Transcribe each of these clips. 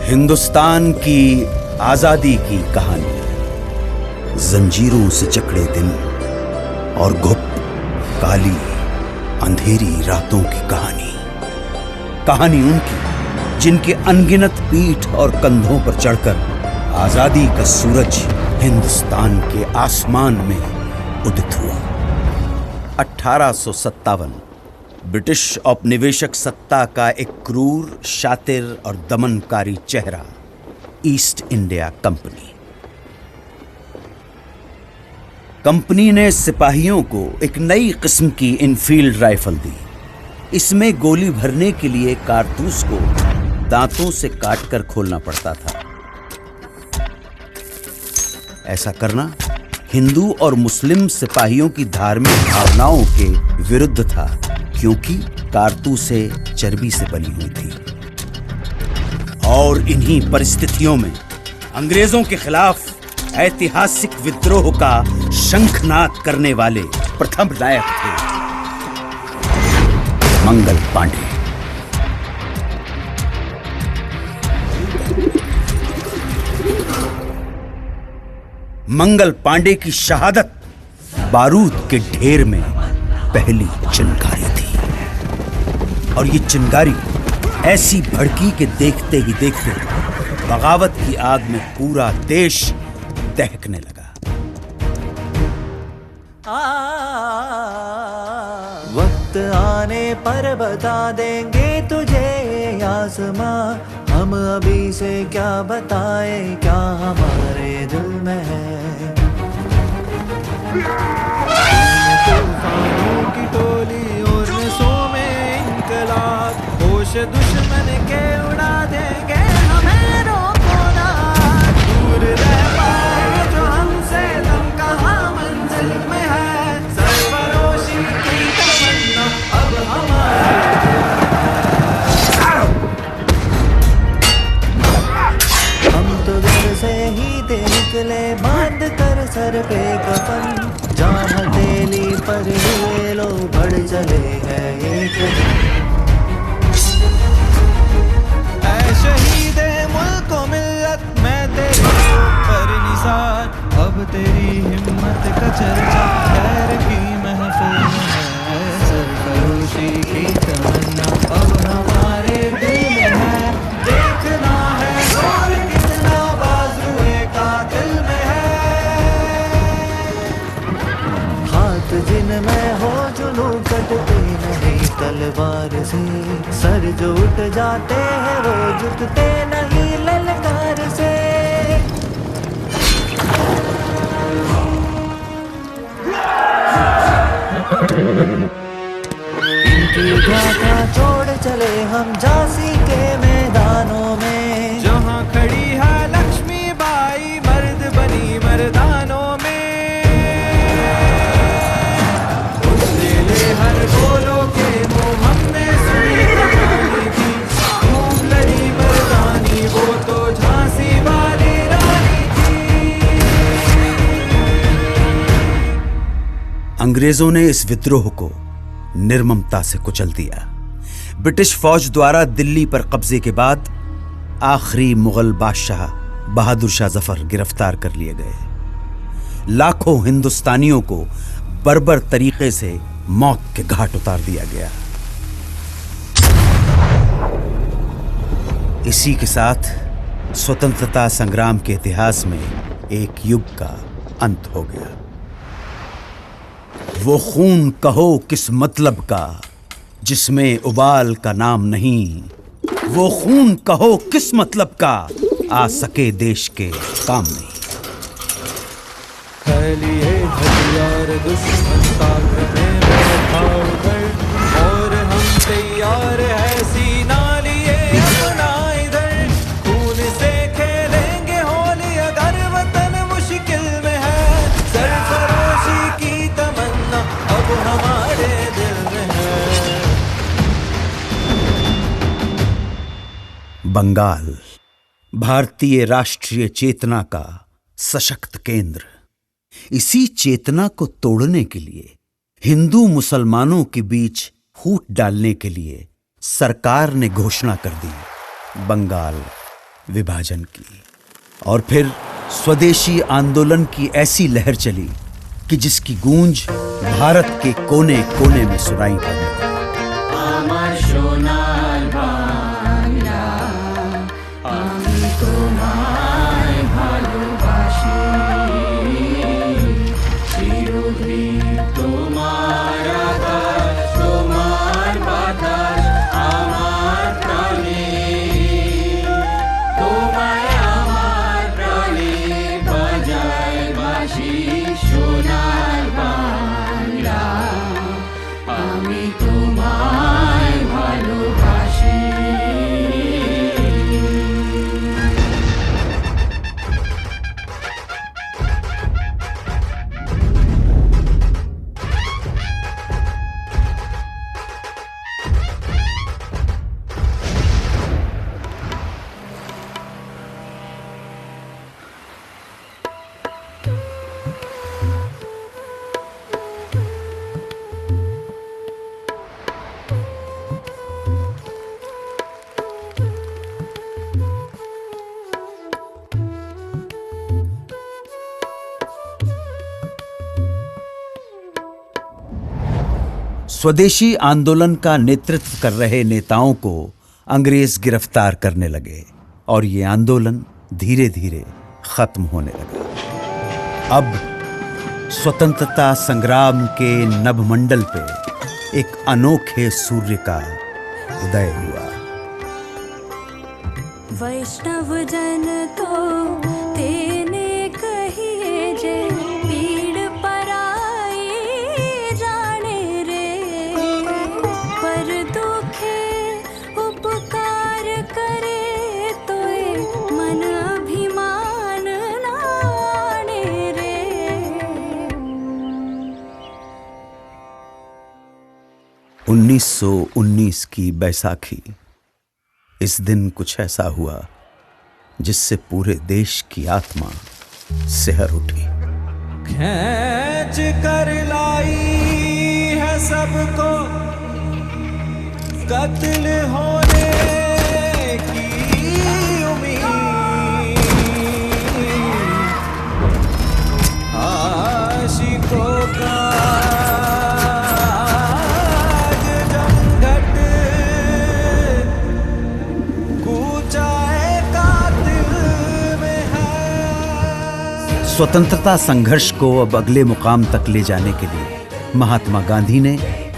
हिंदुस्तान की आजादी की कहानी, जंजीरों से जकड़े दिन और घुप काली अंधेरी रातों की कहानी उनकी जिनके अनगिनत पीठ और कंधों पर चढ़कर आजादी का सूरज हिंदुस्तान के आसमान में उदित हुआ। 1857 ब्रिटिश औपनिवेशिक सत्ता का एक क्रूर, शातिर और दमनकारी चेहरा, ईस्ट इंडिया कंपनी ने सिपाहियों को एक नई किस्म की इनफील्ड राइफल दी। इसमें गोली भरने के लिए कारतूस को दांतों से काटकर खोलना पड़ता था। ऐसा करना हिंदू और मुस्लिम सिपाहियों की धार्मिक भावनाओं के विरुद्ध था, क्योंकि कारतूसें चर्बी से बनी हुई थी। और इन्हीं परिस्थितियों में अंग्रेजों के खिलाफ ऐतिहासिक विद्रोह का शंखनाद करने वाले प्रथम नायक थे मंगल पांडे। मंगल पांडे की शहादत बारूद के ढेर में पहली चिंगारी थी, और ये चिंगारी ऐसी भड़की कि देखते ही देखते बगावत की आग में पूरा देश दहकने लगा। वक्त आने पर बता देंगे तुझे आसमां, हम अभी से क्या बताएं क्या हमारे दिल में है। तूफानों की टोली और नसों में इनकलाब, होश दुश्मन के उड़ा देंगे हमें रोको ना। दूर रह पाए जो हमसे तुम कहाँ मंजिल में है, सरफरोशी की तमन्ना अब हमारे। हम तो घर से ही थे निकले बांध कर सर पे कफन, जहाँ हथेली पर लिए लो बढ़ चले हैं एक दिन। ऐ शहीदे मुल्क व मिल्लत, मैं तेरे पर निसार, अब तेरी हिम्मत का चर्चा खैर की महफिल में है। सरफरोशी की तमन्ना अब हमारे दिल में है, देखना है और कितना बाजुए का दिल में है। हाथ जिनमें हो जुनू कटते नहीं तलवार से, सर जो उठ जाते हैं वो झुकते नहीं ललकार से। इनकी गाथा छोड़ चले हम झांसी के मैदानों में, जहाँ खड़ी है लक्ष्मी बाई मर्द बनी मर्दानों में। उसने ले हर गोलों के मुंह हमने सुनी कहानी थी, खूब लड़ी मर्दानी वो तो झांसी वाली रानी थी। अंग्रेजों ने इस विद्रोह को निर्ममता से कुचल दिया। ब्रिटिश फौज द्वारा दिल्ली पर कब्जे के बाद आखिरी मुगल बादशाह बहादुर शाह जफर गिरफ्तार कर लिए गए। लाखों हिंदुस्तानियों को बर्बर तरीके से मौत के घाट उतार दिया गया। इसी के साथ स्वतंत्रता संग्राम के इतिहास में एक युग का अंत हो गया। वो खून कहो किस मतलब का जिसमें उबाल का नाम नहीं, वो खून कहो किस मतलब का आ सके देश के काम नहीं। लिए हथियार दुश्मन ताक में बैठा उधर, और हम तैयार है सीना लिए अपना इधर। खून से खेलेंगे होली अगर वतन मुश्किल में है, बंगाल भारतीय राष्ट्रीय चेतना का सशक्त केंद्र। इसी चेतना को तोड़ने के लिए, हिंदू मुसलमानों के बीच फूट डालने के लिए सरकार ने घोषणा कर दी बंगाल विभाजन की। और फिर स्वदेशी आंदोलन की ऐसी लहर चली कि जिसकी गूंज भारत के कोने कोने में सुनाई पड़ने लगी। स्वदेशी आंदोलन का नेतृत्व कर रहे नेताओं को अंग्रेज गिरफ्तार करने लगे और ये आंदोलन धीरे धीरे खत्म होने लगा। अब स्वतंत्रता संग्राम के नभमंडल पे एक अनोखे सूर्य का उदय हुआ। वैष्णव जन तो तेने कहिए जे पीड़ पराई जाने रे, पर दुखे उपकार करे तो मन अभिमान नाने रे। 1919 की बैसाखी। इस दिन कुछ ऐसा हुआ जिससे पूरे देश की आत्मा सिहर उठी। खींच कर लाई है सबको कत्ल होने की उम्मीद, आशिकों का स्वतंत्रता संघर्ष को अब अगले मुकाम तक ले जाने के लिए महात्मा गांधी ने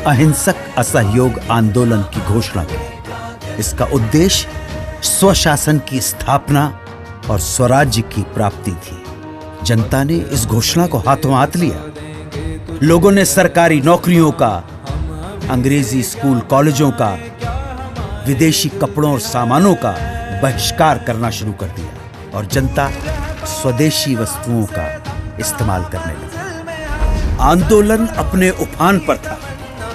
अहिंसक असहयोग आंदोलन की घोषणा की। इसका उद्देश्य स्वशासन की स्थापना और स्वराज्य की प्राप्ति थी। जनता ने इस घोषणा को हाथों हाथ लिया। लोगों ने सरकारी नौकरियों का, अंग्रेजी स्कूल कॉलेजों का, विदेशी कपड़ों और सामानों का बहिष्कार करना शुरू कर दिया और जनता स्वदेशी वस्तुओं का इस्तेमाल करने लगी। आंदोलन अपने उफान पर था।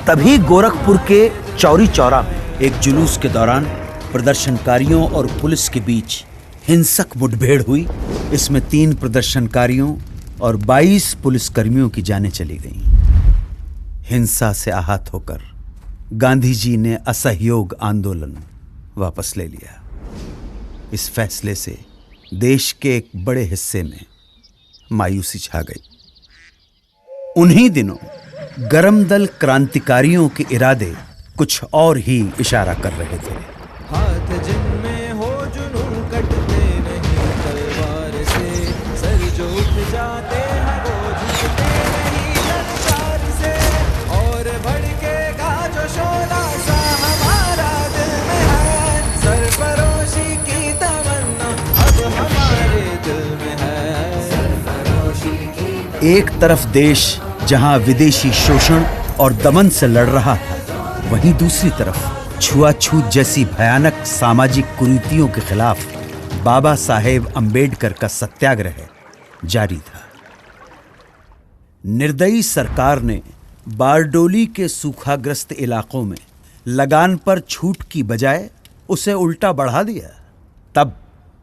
तभी गोरखपुर के चौरी चौरा में एक जुलूस के दौरान प्रदर्शनकारियों और पुलिस के बीच हिंसक मुठभेड़ हुई। इसमें 3 प्रदर्शनकारियों और 22 पुलिसकर्मियों की जानें चली गईं। हिंसा से आहत होकर गांधी जी ने असहयोग आंदोलन वापस ले लिया। इस फैसले से देश के एक बड़े हिस्से में मायूसी छा गई। उन्हीं दिनों गरम दल क्रांतिकारियों के इरादे कुछ और ही इशारा कर रहे थे। हाथ जिनमें हो जुनून कटते नहीं तलवार से, सर जो उठ जाते हैं वो झुकते नहीं ललकार से, और भड़केगा जो शोला सा हमारा दिल में है, सरफरोशी की तमन्ना अब हमारे दिल में है, सरफरोशी की। एक तरफ देश जहां विदेशी शोषण और दमन से लड़ रहा था, वहीं दूसरी तरफ छुआछूत जैसी भयानक सामाजिक कुरीतियों के खिलाफ बाबा साहेब अंबेडकर का सत्याग्रह जारी था। निर्दयी सरकार ने बारडोली के सूखाग्रस्त इलाकों में लगान पर छूट की बजाय उसे उल्टा बढ़ा दिया। तब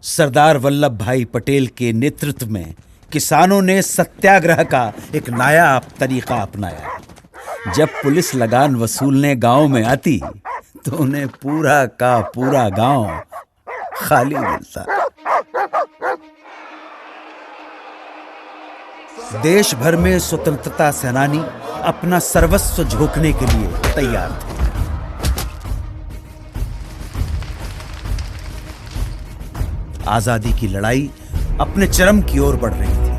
सरदार वल्लभ भाई पटेल के नेतृत्व में किसानों ने सत्याग्रह का एक नायाब तरीका अपनाया। जब पुलिस लगान वसूलने गांव में आती तो उन्हें पूरा का पूरा गांव खाली मिलता। देश भर में स्वतंत्रता सेनानी अपना सर्वस्व झोंकने के लिए तैयार थे। आजादी की लड़ाई अपने चरम की ओर बढ़ रही थी।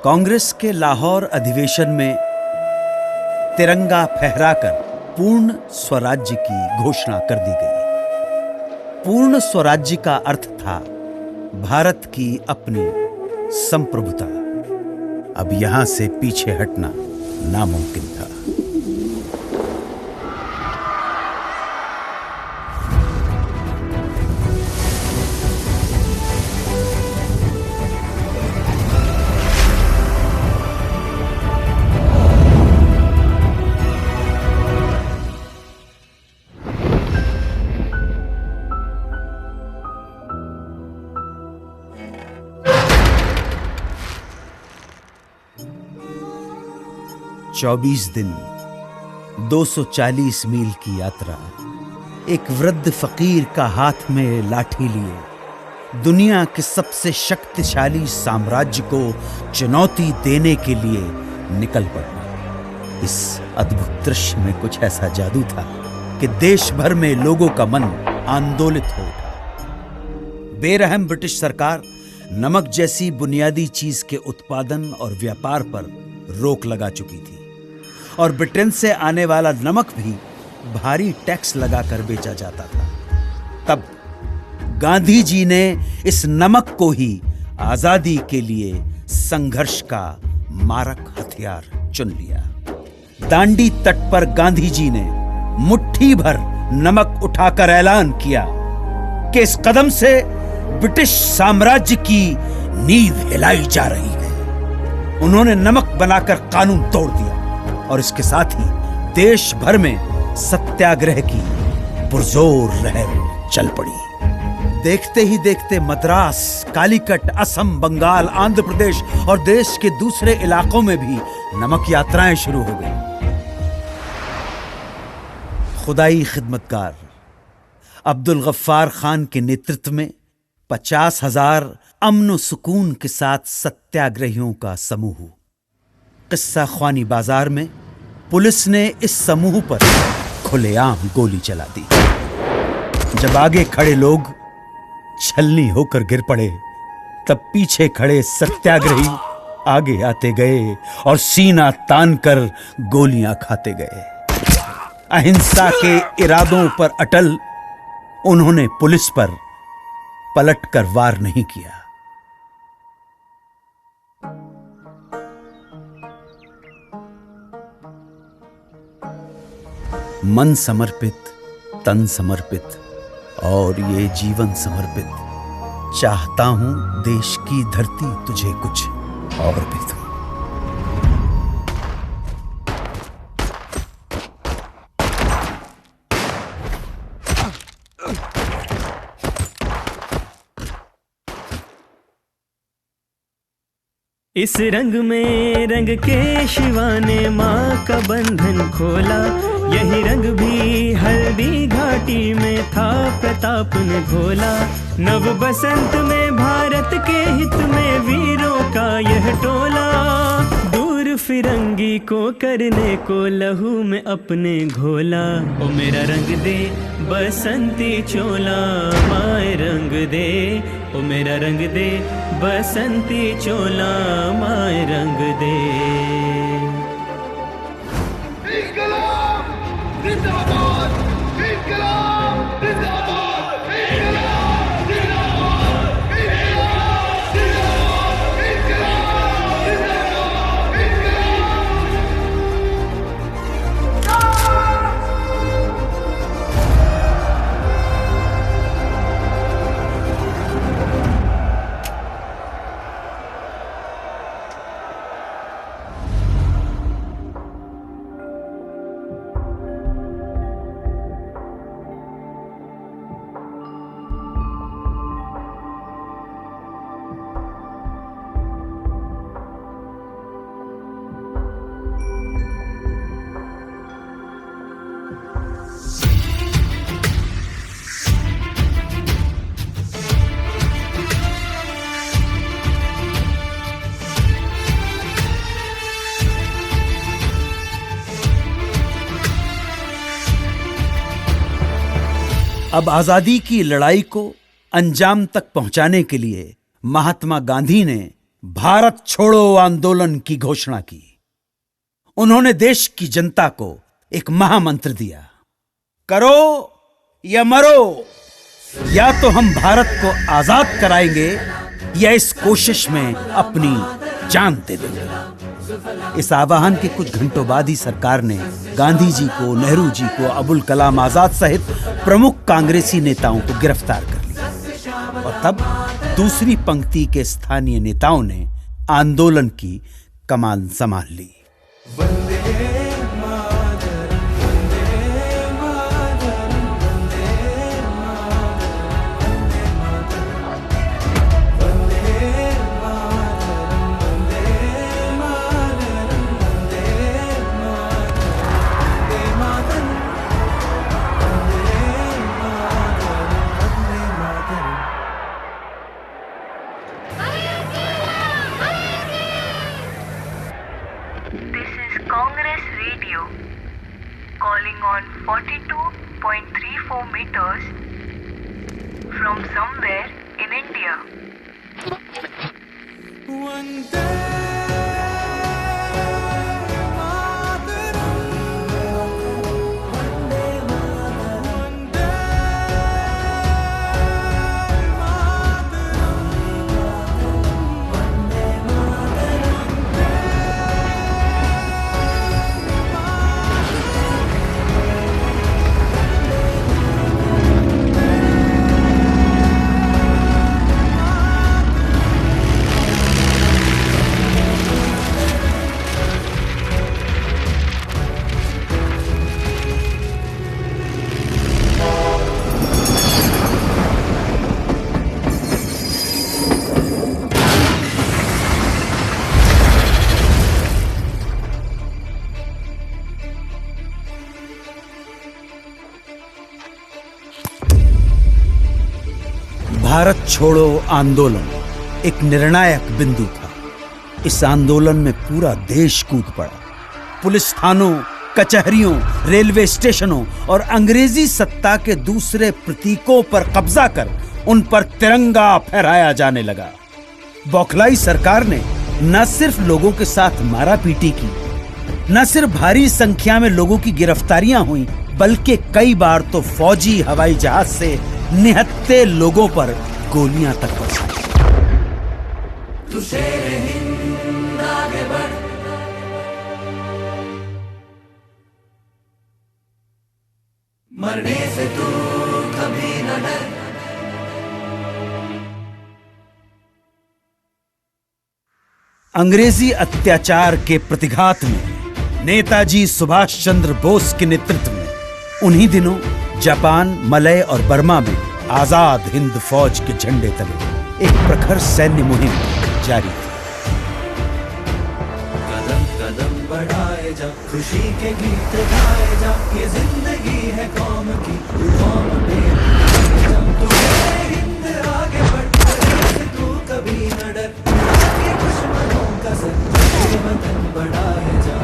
कांग्रेस के लाहौर अधिवेशन में तिरंगा फहराकर पूर्ण स्वराज्य की घोषणा कर दी गई। पूर्ण स्वराज्य का अर्थ था भारत की अपनी संप्रभुता। अब यहां से पीछे हटना नामुमकिन था। चौबीस दिन 240 मील की यात्रा, एक वृद्ध फकीर का हाथ में लाठी लिए दुनिया के सबसे शक्तिशाली साम्राज्य को चुनौती देने के लिए निकल पड़ना। इस अद्भुत दृश्य में कुछ ऐसा जादू था कि देश भर में लोगों का मन आंदोलित हो उठा। बेरहम ब्रिटिश सरकार नमक जैसी बुनियादी चीज के उत्पादन और व्यापार पर रोक लगा चुकी थी और ब्रिटेन से आने वाला नमक भी भारी टैक्स लगाकर बेचा जाता था। तब गांधी जी ने इस नमक को ही आजादी के लिए संघर्ष का मारक हथियार चुन लिया। दांडी तट पर गांधी जी ने मुट्ठी भर नमक उठाकर ऐलान किया कि इस कदम से ब्रिटिश साम्राज्य की नींव हिलाई जा रही है। उन्होंने नमक बनाकर कानून तोड़ दिया और इसके साथ ही देश भर में सत्याग्रह की पुरजोर लहर चल पड़ी। देखते ही देखते मद्रास, कालीकट, असम, बंगाल, आंध्र प्रदेश और देश के दूसरे इलाकों में भी नमक यात्राएं शुरू हो गई। खुदाई खिदमतगार अब्दुल गफ्फार खान के नेतृत्व में 50,000 अमन सुकून के साथ सत्याग्रहियों का समूह। किस्सा ख्वानी बाजार में पुलिस ने इस समूह पर खुलेआम गोली चला दी। जब आगे खड़े लोग छलनी होकर गिर पड़े, तब पीछे खड़े सत्याग्रही आगे आते गए और सीना तानकर गोलियां खाते गए। अहिंसा के इरादों पर अटल उन्होंने पुलिस पर पलटकर वार नहीं किया। मन समर्पित, तन समर्पित और ये जीवन समर्पित, चाहता हूं देश की धरती तुझे कुछ और भी दूं। इस रंग में रंग के शिवा ने माँ का बंधन खोला, यही रंग भी हल्दी घाटी में था प्रताप ने घोला। नव बसंत में भारत के हित में वीरों का यह टोला, दूर फिरंगी को करने को लहू में अपने घोला। ओ मेरा रंग दे बसंती चोला, माए रंग दे, ओ मेरा रंग दे बसंती चोला, माए रंग दे। अब आजादी की लड़ाई को अंजाम तक पहुंचाने के लिए महात्मा गांधी ने भारत छोड़ो आंदोलन की घोषणा की। उन्होंने देश की जनता को एक महामंत्र दिया, करो या मरो, या तो हम भारत को आजाद कराएंगे या इस कोशिश में अपनी जान दे देंगे। इस आह्वान के कुछ घंटों बाद ही सरकार ने गांधी जी को, नेहरू जी को, अबुल कलाम आजाद सहित प्रमुख कांग्रेसी नेताओं को गिरफ्तार कर लिया और तब दूसरी पंक्ति के स्थानीय नेताओं ने आंदोलन की कमान संभाल ली। Congress Radio calling on 42.34 meters from somewhere in India. Bharat छोड़ो आंदोलन एक निर्णायक बिंदु था। इस आंदोलन में पूरा देश कूद पड़ा। पुलिस थानों, कचहरियों, रेलवे स्टेशनों और अंग्रेजी सत्ता के दूसरे प्रतीकों पर कब्जा कर उन पर तिरंगा फहराया जाने लगा। बौखलाई सरकार ने न सिर्फ लोगों के साथ मारापीटी की, न सिर्फ भारी संख्या में लोगों की गिरफ्तारियां हुई, बल्कि कई बार तो फौजी हवाई जहाज से निहत्थे लोगों पर गोलियां तक बरसाई। तू शेरे हिंद आगे बढ़, मरने से तू कभी न डर। अंग्रेजी अत्याचार के प्रतिघात में नेताजी सुभाष चंद्र बोस के नेतृत्व में उन्हीं दिनों जापान, मलय और बर्मा में आजाद हिंद फौज के झंडे तले एक प्रखर सैन्य मुहिम जारी थी। कदम कदम बढ़ाए जा, खुशी के गीत गाए जा, ये जिंदगी है कौम की, तू कौम पे जा, तू हिंद आगे बढ़, तू कभी न डर, ये दुश्मनों का सर वतन बढ़ाए जा।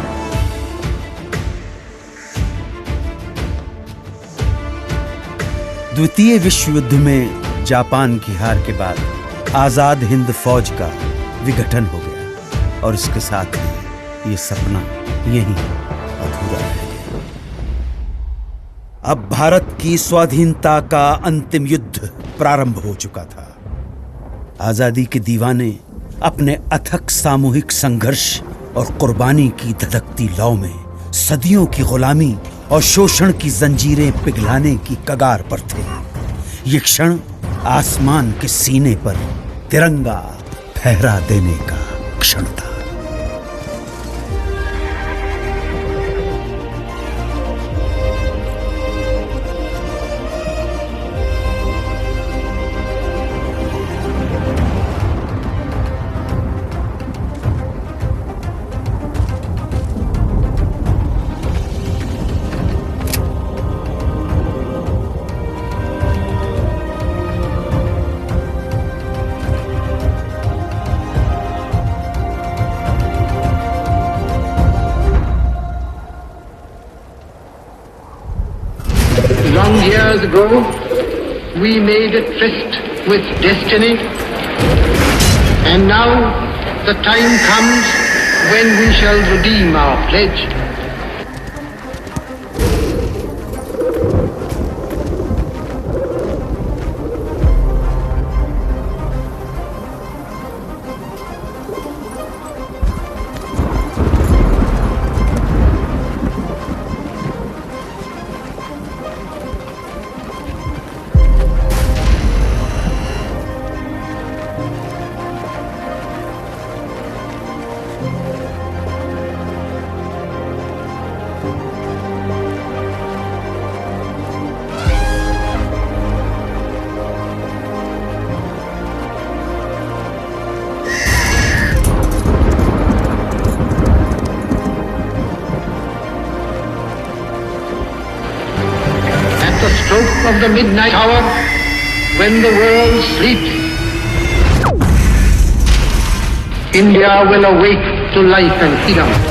द्वितीय विश्व युद्ध में जापान की हार के बाद आजाद हिंद फौज का विघटन हो गया और इसके साथ ही ये सपना यहीं अधूरा रह गया। अब भारत की स्वाधीनता का अंतिम युद्ध प्रारंभ हो चुका था। आजादी के दीवाने अपने अथक सामूहिक संघर्ष और कुर्बानी की धधकती लौ में सदियों की गुलामी और शोषण की जंजीरें पिघलाने की कगार पर थे। ये क्षण आसमान के सीने पर तिरंगा फहरा देने का क्षण था। Long years ago, we made a tryst with destiny, and now the time comes when we shall redeem our pledge. Stroke of the midnight hour, when the world sleeps, India will awake to life and freedom.